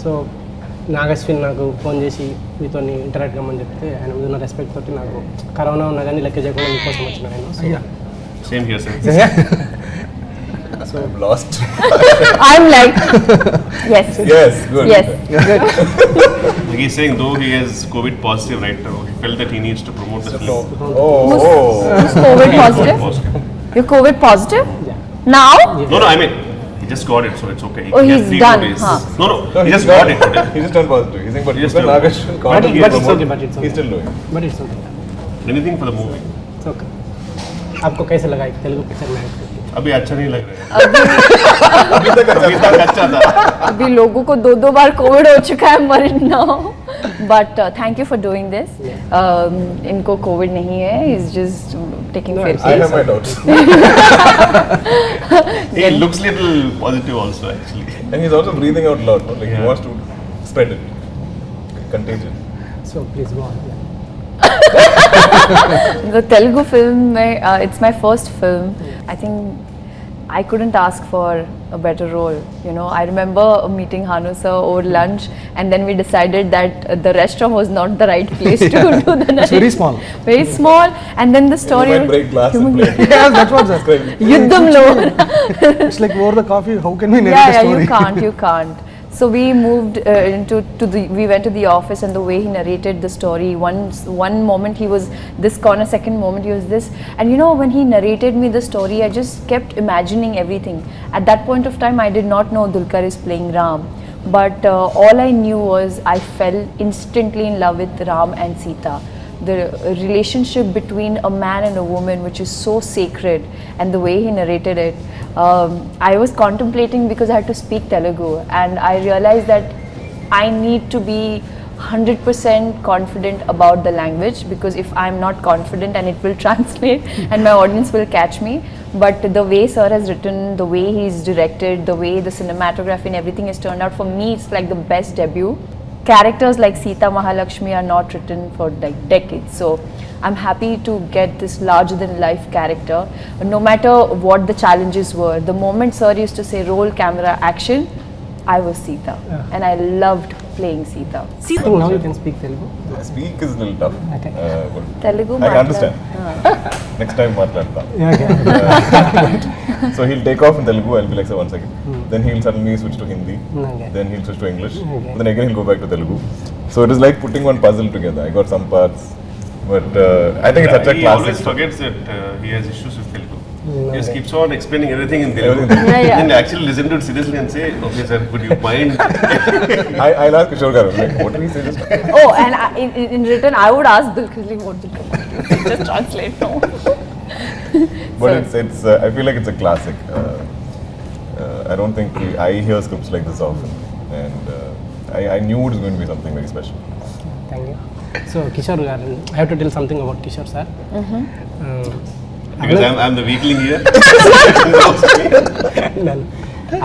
So Nag Ashwin నాకు phone చేసి మీతో ఇంటరాక్ట్ కమ్మని చెప్తే ఆయన మీద ఉన్న రెస్పెక్ట్ తోటి నాకు కరోనా ఉన్నా కానీ లెక్క చేయకుండా మీకోసం వచ్చిన ఆయన. Same here, sir. So I'm lost. I'm like, yes. Yes, good. Yes, good. Like he's saying, though he is COVID positive right now, he felt that he needs to promote the film. Who's COVID positive? You're COVID positive? Yeah. Now? No, I mean, he just got it, so it's okay. Oh, He has he's 3 done, days. huh? No, he just got it today. He just turned positive. He's saying, but He just Dulquer turned Salmaan But can't it's promote. okay, but it's okay. He's still doing. But it's okay. Anything for the movie. It's okay. आपको कैसे लगा Telugu picture में? अभी अच्छा नहीं लग रहा है. अभी तक अच्छा था. अभी लोगों को 2 बार कोविड हो चुका है मरिन now. But thank you for doing this. इनको कोविड नहीं है. He's just taking care. I have my doubts. He looks little positive also actually. And he's also breathing out loud. No? Like he wants to spread it. Contagion. So please go on. The Telugu film, it's my first film. I think I couldn't ask for a better role. You know, I remember meeting Hanu sir over lunch, and then we decided that the restaurant was not the right place to do the narration. It's very small. Very small, and then the story. You might break glass and play. Yes, that's what that's crazy. Yuddhamlo. It's like over the coffee. How can we narrate the story? You can't. So we moved we went to the office, and the way he narrated the story, one moment he was this corner, second moment he was this, and you know, when he narrated me the story, I just kept imagining everything. At that point of time, I did not know Dulquer is playing Ram, but all I knew was I fell instantly in love with Ram and Sita. The relationship between a man and a woman, which is so sacred, and the way he narrated it, I was contemplating because I had to speak Telugu, and I realized that I need to be 100% confident about the language, because if I'm not confident, and it will translate and my audience will catch me. But the way sir has written, the way he's directed, the way the cinematography and everything has turned out, for me it's like the best debut. Characters like Sita Mahalakshmi are not written for like decades, so I'm happy to get this larger than life character. No matter what the challenges were, the moment sir used to say roll camera action, I was Sita, and I loved playing Sita. I think now you can speak Telugu. Speak is a little tough. Okay. But Telugu I can understand. Next time matladta. Yeah, okay. So he'll take off in Telugu. I'll be like, sir, 1 second. Then he'll suddenly switch to Hindi. Okay. Then he'll switch to English. Okay. Then again he'll go back to Telugu. So it is like putting one puzzle together. I got some parts, but I think it's such a He classic. always forgets that he has issues with Telugu. He just Okay. keeps on explaining everything in Telugu. Everything. Yeah. Then actually listen to it seriously and say, okay sir, would you mind? I'll ask Kishore Garu, like, what did he say just now? Oh, and in return, I would ask Dulquer what Dulquer just translate now. But it's I feel like it's a classic. I don't think I hear scripts like this often, and I knew it was going to be something very special. Thank you. So Kishore garu, I have to tell something about Kishore sir. Because I'm the weakling here.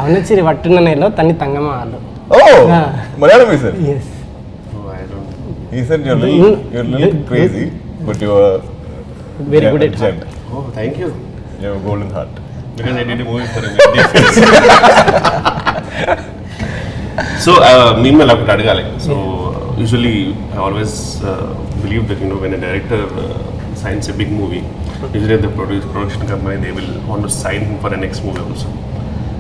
ಅವನಚ್ಚಿರಿ ಒಟ್ಟಿನ ನೆಲೋ ತನ್ನಿ ತಂಗಮ್ಮ ಹಾಲು. Oh, Malayalam he said. Yes. Oh, I don't know. He said you're a little crazy, but you're Very good at gem. Oh, thank you. You have a golden heart. Because I did a movie for him. So, meanwhile, I have So, usually, I always believe that, you know, when a director signs a big movie, usually the production company, they will want to sign him for the next movie also.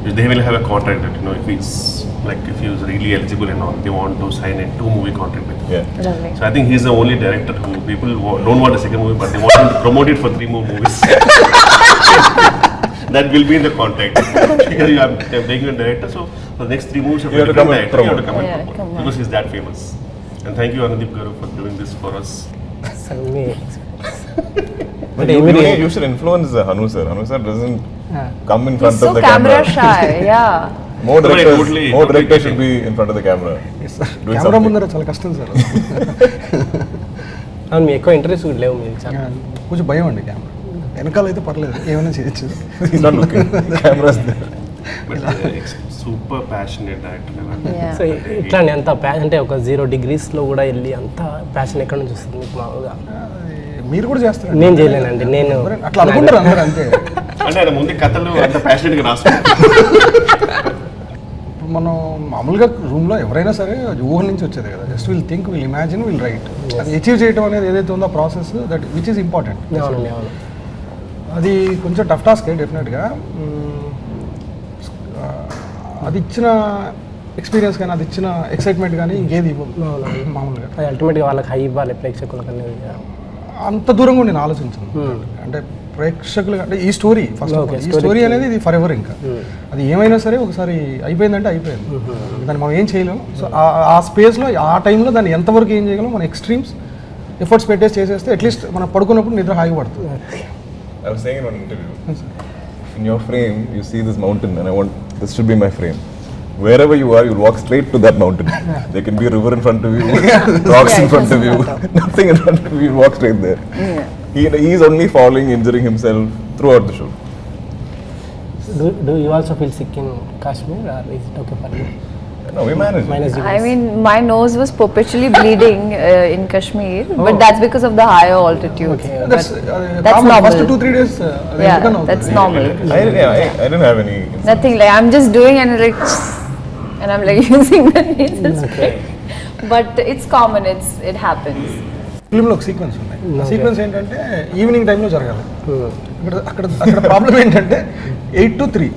They will have a contract that, you know, if he is really eligible and all, they want to sign a 2-movie contract with him. Yeah. Lovely. So I think he's the only director who people don't want a second movie, but they want him to promote it for 3 more movies. That will be in the contract. Because I'm taking a director, so for the next 3 movies, You have to come and director, you have to come and Yeah, promote. come on. Because he's that famous. And thank you, Anudeep Garu, for doing this for us. So me. But you should influence Hanu sir. Hanu sir doesn't come in front He's of so the camera camera. shy, yeah. More directors totally should be in front of the camera. Yes, sir. Doing camera something. ముందర చాలా కష్టం sir. అవును మీ ఎక్కువ interest కూడా లేవు మీరు చాలా. కొంచెం భయం అండి కెమెరా. వెనకాల అయితే పర్లేదు, ఏమైనా చేయొచ్చు. He's not looking. The camera's there. But super passionate director. Yeah. So ఇట్లా అంత అంటే ఒక 0 degreesలో కూడా వెళ్ళి అంత ప్యాషన్ ఎక్కడ నుంచి వస్తుంది మీకు మామూలుగా? మీరు కూడా చేస్తారు. నేను చేయలేనండి. నేను అట్లా అనుకుంటారు అందరూ అంతే. అంటే ఆయన ముందు కథలు అంత ప్యాషనెట్గా రాసుకుంటారు. ఇప్పుడు మనం మామూలుగా రూమ్లో ఎవరైనా సరే అది ఊహ నుంచి వచ్చేది కదా, just will think, will imagine, will write. అది అచీవ్ చేయడం అనేది ఏదైతే ఉందో process, that which is important. అవునండి, అవును. అది కొంచెం టఫ్ టాస్కే డెఫినెట్గా. అది ఇచ్చిన ఎక్స్పీరియన్స్ కానీ, అది ఇచ్చిన ఎక్సైట్మెంట్ కానీ ఇంకేది ఇవ్వదు మామూలుగా. అది అల్టిమేట్గా వాళ్ళకి హై ఇవ్వాలి ప్రేక్షకులకు అనేది. అంత దూరంగా నేను ఆలోచించాను. అంటే ప్రేక్షకులు అంటే ఈ స్టోరీ ఫస్ట్ ఈ స్టోరీ అనేది ఇది ఫర్ ఎవర్. ఇంకా అది ఏమైనా సరే ఒకసారి అయిపోయిందంటే అయిపోయింది, దాన్ని మనం ఏం చేయలేము. సో ఆ స్పేస్లో ఆ టైంలో దాన్ని ఎంతవరకు ఏం చేయగలం, మన ఎక్స్ట్రీమ్స్ ఎఫర్ట్స్ పెట్టేసి చేసేస్తే అట్లీస్ట్ మనం పడుకున్నప్పుడు నిద్ర హాయిగా పడుతుంది. I was saying in one interview, in your frame, you see this mountain, and I want this should be my frame. Wherever you are, you'll walk straight to that mountain. There can be a river in front of you, rocks in front of you, nothing in front of you. You walk straight there. He is only falling, injuring himself throughout the show. Do you also feel sick in Kashmir, or is it okay for you? No, we managed. Minus I mean, my nose was perpetually bleeding in Kashmir, but that's because of the higher altitude. Okay. That's normal. First 2-3 days. Yeah, that's normal. I didn't have any. Nothing, like I'm just doing and I'm like using the nasal spray. But it's common, it happens. ఫిల్మ్లో ఒక sequence ఉన్నాయి. ఆ sequence ఏంటంటే evening టైంలో జరగాలి. అక్కడ problem ఏంటంటే 8 to 3,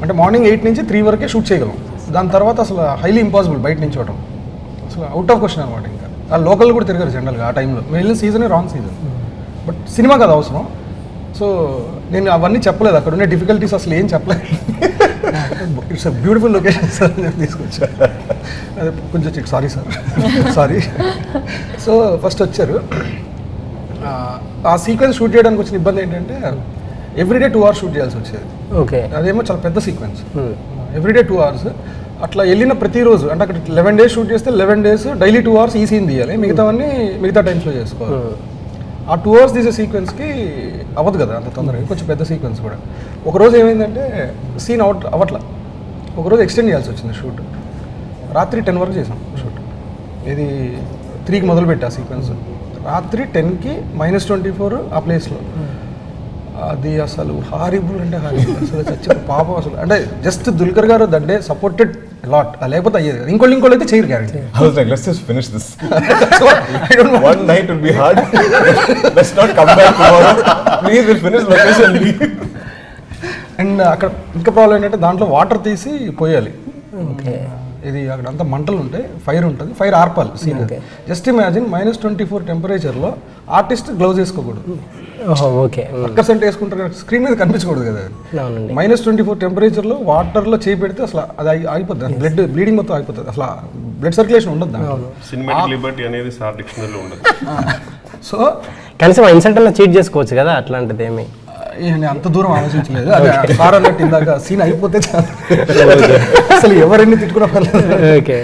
అంటే morning 8 నుంచి 3 వరకే షూట్ చేయగలం. దాని తర్వాత అసలు హైలీ ఇంపాసిబుల్ బయట నుంచి చూడటం, అసలు అవుట్ ఆఫ్ క్వశ్చన్ అనమాట. ఇంకా ఆ లోకల్ కూడా తిరగారు జనరల్గా ఆ టైంలో. మేము వెళ్ళిన సీజనే రాంగ్ సీజన్, బట్ సినిమా కదా అవసరం. సో నేను అవన్నీ చెప్పలేదు, అక్కడ ఉండే డిఫికల్టీస్ అసలు ఏం చెప్పలేదు. It's a beautiful location sir నేను తీసుకొచ్చా. అదే కొంచెం sorry sir, sorry. So first వచ్చారు. ఆ సీక్వెన్స్ షూట్ చేయడానికి వచ్చిన ఇబ్బంది ఏంటంటే ఎవ్రీడే 2 hours షూట్ చేయాల్సి వచ్చేది. ఓకే. అదేమో చాలా పెద్ద సీక్వెన్స్, ఎవ్రీడే 2 hours. అట్లా వెళ్ళిన ప్రతిరోజు అంటే అక్కడ 11 days షూట్ చేస్తే 11 days డైలీ 2 hours ఈ సీన్ తీయాలి, మిగతావన్నీ మిగతా టైమ్స్లో చేసుకోవాలి. ఆ 2 hours తీసే సీక్వెన్స్కి అవ్వదు కదా అంత తొందరగా, కొంచెం పెద్ద సీక్వెన్స్ కూడా. ఒకరోజు ఏమైందంటే సీన్ అవ్వట్లా, ఒకరోజు ఎక్స్టెండ్ చేయాల్సి వచ్చింది షూట్. రాత్రి 10 వరకు చేసాం షూట్. ఇది 3కి మొదలుపెట్టి ఆ సీక్వెన్స్ రాత్రి 10కి -24 ఆ ప్లేస్లో. అది అసలు హారిబుల్ అంటే హారిబుల్, అసలు చచ్చిన పాపం అసలు. అంటే జస్ట్ దుల్కర్ గారు దట్ డే సపోర్టెడ్ లాట్, లేకపోతే అయ్యేది కదా. ఇంకోళ్ళు అయితే చేయరు guarantee. I was like, let's just finish this. One night will be hard. Let's not come back tomorrow. Please, we'll finish location. And అక్కడ ఇంకా ప్రాబ్లం ఏంటంటే దాంట్లో వాటర్ తీసి పోయాలి. ఓకే. ఇది అక్కడ అంతా మంటలు ఉంటాయి, ఫైర్ ఉంటుంది, ఫైర్ ఆర్పాలి సీన్. జస్ట్ ఇమాజిన్ -24 టెంపరేచర్లో ఆర్టిస్ట్ గ్లౌజ్ వేసుకోకూడదు. ఓకే. వర్కర్స్ అంటే వేసుకుంటారు, స్క్రీన్ మీద కనిపించకూడదు కదా. -24 టెంపరేచర్లో వాటర్లో చేయి పెడితే అసలు అది ఆగిపోతుంది, బ్లీడింగ్ మొత్తం ఆగిపోతుంది, అసలు బ్లడ్ సర్క్యులేషన్ ఉండదు. సినిమాటిక్ లిబర్టీ అనేది సార్ డిక్షనరీలో ఉండదు. సో కనీసం ఇన్సల్ట్ అలా చీట్ చేసుకోవచ్చు కదా, అట్లాంటిది ఏమి అంత దూరం ఆలోచించలేదు. అదే సార్ అన్నట్టు ఇందాక సీన్ అయిపోతే అసలు ఎవరెన్ని తిట్టుకున్నా పర్లేదు. Okay.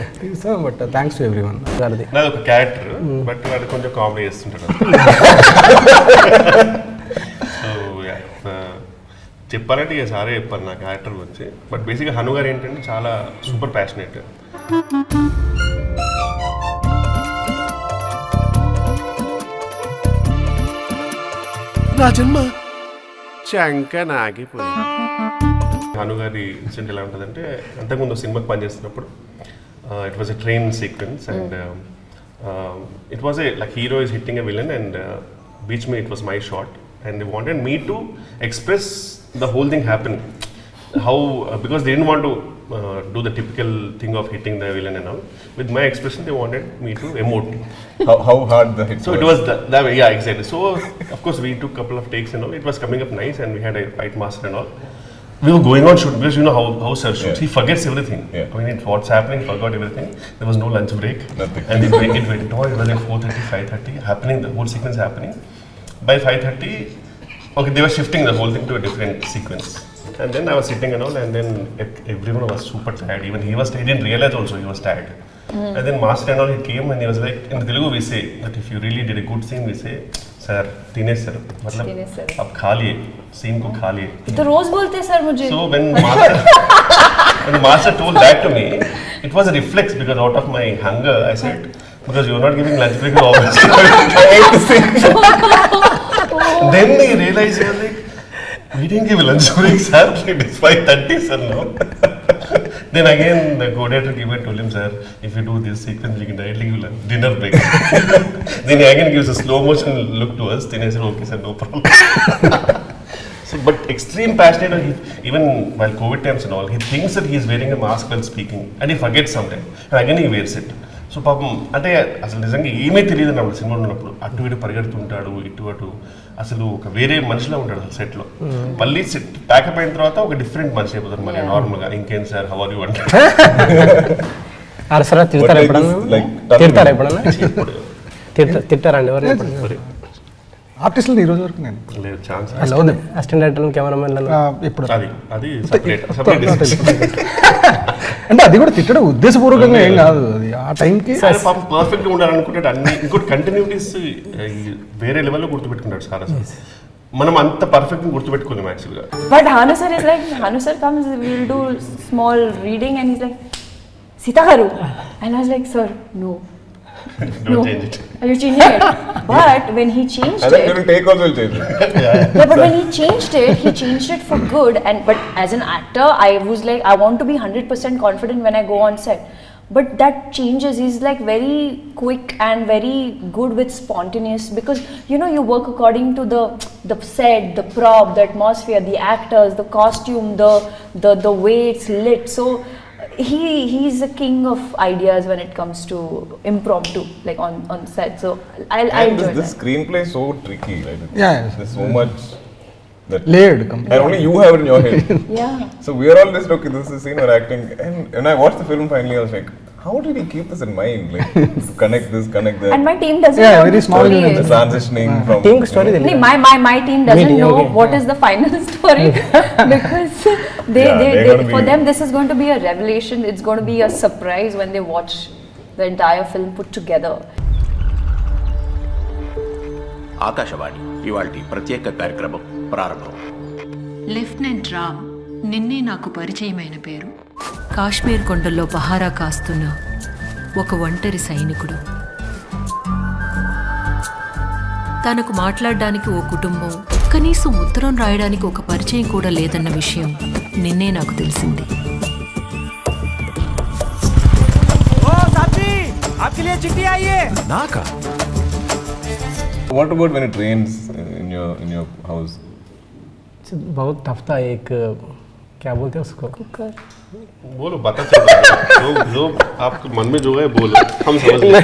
So but thanks to everyone. నాది ఒక క్యారెక్టర్, బట్ వాడు కొంచెం కామెడీ చేస్తుంటాడు. సో చెప్పాలంటే ఇక సారే చెప్పారు నా క్యారెక్టర్ గురించి. బట్ బేసిక్గా హను గారు ఏంటంటే చాలా సూపర్ ప్యాషనేట్. నా జన్మ చంకన ఆగిపోయింది. హను గారి ఇన్సిడెంట్ ఎలా ఉంటుందంటే, అంతకుముందు సినిమాకి పనిచేస్తున్నప్పుడు it was a train sequence and it was a like hero is hitting a villain and beach me it was my shot and they wanted me to express the whole thing happening. How because they didn't want to do the typical thing of hitting the villain and all. With my expression, they wanted me to emote. How hard the hit? So it was that way, yeah, exactly. So of course we took a couple of takes and all. It was coming up nice, and we had a fight master and all. We were going on shoot because you know how sir shoots. Yeah. He forgets everything. Yeah. I mean, what's happening, forgot everything. There was no lunch break. Nothing. And it went on. It was like 4:30, 5:30 happening. The whole sequence happening. By 5:30, okay, they were shifting the whole thing to a different sequence. And then I was sitting and all, and then everyone was super tired. Even he was tired. He didn't realize also he was tired. And then master and all, he came and he was like, in Telugu we say that if you really did a good scene, we say, sir, teenage sir, मतलब अब खा लिए, scene को खा लिए. तो रोज बोलते sir मुझे. So when the master told that to me, it was a reflex because out of my hunger, I said, because you are not giving lunch break always. I ate the same. Then I realized, I was like, We didn't give lunch break, sir. It is 5:30, sir, no. Then again, the coordinator came and told him, sir, if you do this sequence, you can directly give dinner break. Then he again gives a slow motion look to us. Then I said, okay, sir, no problem. So, but extreme passionate, even while COVID times and all, he thinks that he is wearing a mask while speaking, and he forgets sometimes. And again, he wears it. So పాపం అంటే అసలు నిజంగా ఏమీ తెలియదు అన్నప్పుడు సినిమాలో ఉన్నప్పుడు అటు ఇటు పరిగెడుతుంటాడు ఇటు అటు అసలు ఒక వేరే మనిషిలో ఉంటాడు అసలు సెట్లో మళ్ళీ సెట్ ప్యాకప్ అయిన తర్వాత ఒక డిఫరెంట్ మనిషి అయిపోతారు మళ్ళీ నార్మల్గా ఇంకేం సార్ హౌ ఆర్ యు అంటే అరసరా తిడతారా ఎప్పుడన్నా తిట్టారండి ఎవరు ఆర్టిస్టులు ఈ రోజు వరకు నేను లేదు ఛాన్స్ అసిస్టెంట్ డైరెక్టర్ కెమెరామెన్ ఎప్పుడు అది సెపరేట్ అంటే అది కూడా తిట్టడం ఉద్దేశపూర్వకంగా ఏం కాదు అది ఆ టైంకి పాపం పర్ఫెక్ట్గా ఉండాలనుకుంటాడు అన్ని ఇంకోటి కంటిన్యూటీస్ వేరే లెవెల్లో గుర్తుపెట్టుకుంటాడు సార్ అసలు మనం అంత పర్ఫెక్ట్గా గుర్తుపెట్టుకోలేము యాక్చువల్గా But Hanu sir is like, Hanu sir comes, we'll do small reading and he's like, Sita Garu. And I was like, sir, no. Don't change it. Are you changing it? But when he changed I think it, during take also will change it. yeah, but when he changed it for good. And but as an actor, I was like, I want to be 100% confident when I go on set. But that changes. He's like very quick and very good with spontaneous because you know you work according to the set, the prop, the atmosphere, the actors, the costume, the way it's lit. So he's a king of ideas when it comes to impromptu, like on set. So I enjoy this that. screenplay is so tricky, right? Yeah. There's so much that layered and only you have it in your head. Yeah. So we are all just okay, this is the scene we're acting, and when I watched the film finally, I was like, how did he keep this in mind? Like to connect this, connect that. And my team doesn't Yeah, know very the small story units. The is. transitioning from team story Nee, తెలియదు my team doesn't Meeting, know okay. what is the final story because they they're gonna for be- them this is going to be a revelation. It's going to be a surprise when they watch the entire film put together. Akashvani ఇవాల్టి ప్రత్యేక కార్యక్రమం ప్రారంభం. Lieutenant Ram నిన్నే నాకు పరిచయమైన పేరు. కాశ్మీర్ కొండల్లో పహారా కాస్తున్న ఒక ఒంటరి సైనికుడు. తనకు మాట్లాడడానికి ఓ కుటుంబం, కనీసం ఉత్తరం రాయడానికి ఒక పరిచయం కూడా లేదన్న విషయం నిన్నే నాకు తెలిసింది. నాకా? What about when it rains in your house? बहुत टफ था एक क्या बोलते हैं उसको Cooker. बोलो बता चलो जो आपके मन में जो है बोलो हम समझ लेंगे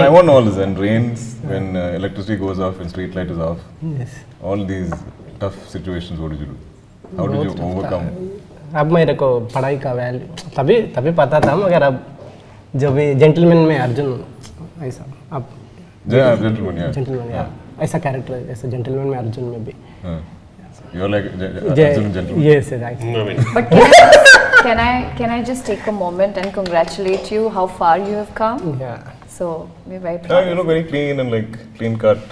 I want all this. When rains, when electricity goes off, when street light is off, Yes. all these tough situations, what did you do? How did you overcome? अब मेरे को पढ़ाई का वैल्यू तभी पता था मगर अब जब भी जेंटलमैन में अर्जुन ऐसा अब Yeah, gentleman, yeah. जेंटलमैन ऐसा कैरेक्टर ऐसा जेंटलमैन में अर्जुन में भी You're like Arjun gentleman. yes exactly. No, I mean, But can I just take a moment and congratulate you how far you have come? Yeah. So we're very Yeah, proud. you look very clean and like clean cut.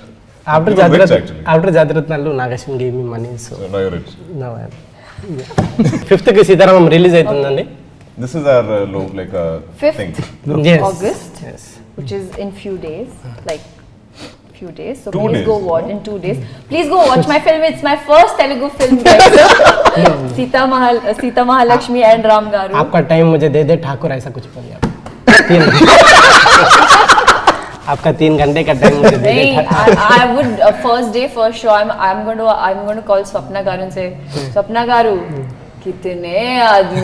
After You look rich, actually. Jatiratnalu Nagashim gave me money so So now you're rich. now I am 5th కి Sitaramam release అవుతుందండి. This is our like a 5th thing. Yes. August, Yes. which is in few days, like few days. So 2 please days, go watch no? in 2 days. Please go watch my film. It's my first Telugu film, guys. Sita Mahalakshmi and Ram Garu. आपका time मुझे दे दे ठाकुर ऐसा कुछ बोलिए आप आपका 3 घंटे का time मुझे दे दे Hey, I would first day first show. I'm going to call Swapna Garu and say, Swapna Garu, कितने आदमी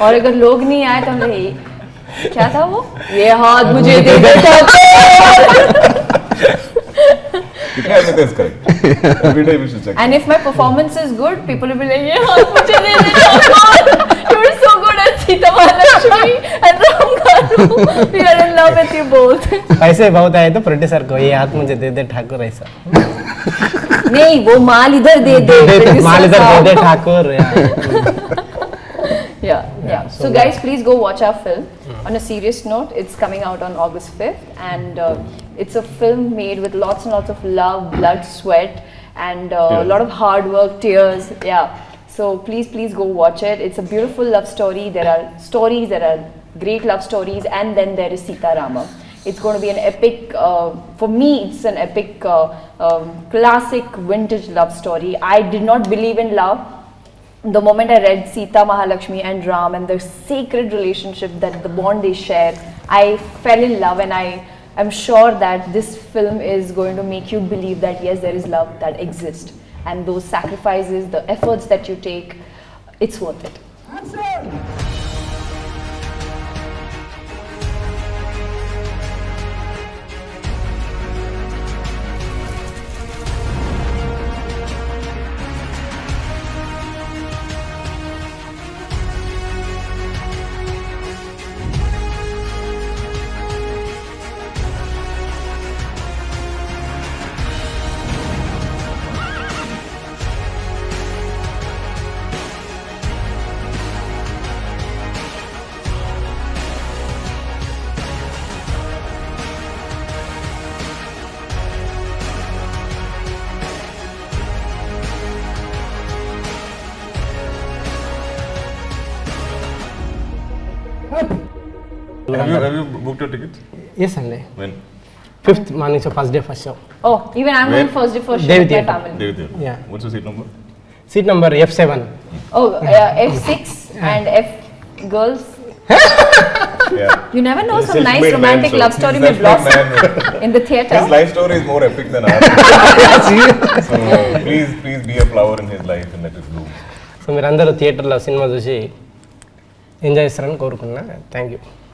और अगर लोग नहीं आए तो हम क्या था वो ये हाथ मुझे दे दे कितने आदमी थे इसका? Every day we should check. And if my performance is good, people will be like, ये हाथ मुझे दे दे Thakur. You were so good at Sita Mahalakshmi and Ram Garu. We are in love with you both. पैसे बहुत आए तो producer को ये हाथ मुझे दे दे ठाकुर ऐसा नहीं वो माल इधर दे दे माल इधर दे दे Thakur Yeah. So guys, please go watch our film. On a serious note, it's coming out on August 5th, and it's a film made with lots and lots of love, blood, sweat, and a lot of hard work, tears. Yeah. So please go watch it. It's a beautiful love story. There are great love stories, and then there is Sita Ramam. It's going to be an epic, for me, it's an epic, classic vintage love story. I did not believe in love. The moment I read Sita, Mahalakshmi and Ram and the sacred relationship that the bond they share, I fell in love, and I am sure that this film is going to make you believe that yes, there is love that exists, and those sacrifices, the efforts that you take, it's worth it. Have you booked your tickets? Yes అండి When? 5th morning so first day first show Oh, even I'm Where? going first day first show Devi with my Theatre. family. David. Yeah. What's your seat number? Seat number F7. Oh, F6 and F girls. Yeah. You never know, He's a some nice self-made romantic man, so love story he's may a self-made blossom man. in the theatre. His life story is more epic than ours. So please be a flower in his life and let it bloom. So మీరందరూ థియేటర్లో cinema చూసి enjoy చేస్తారని కోరుకున్నా. Thank you.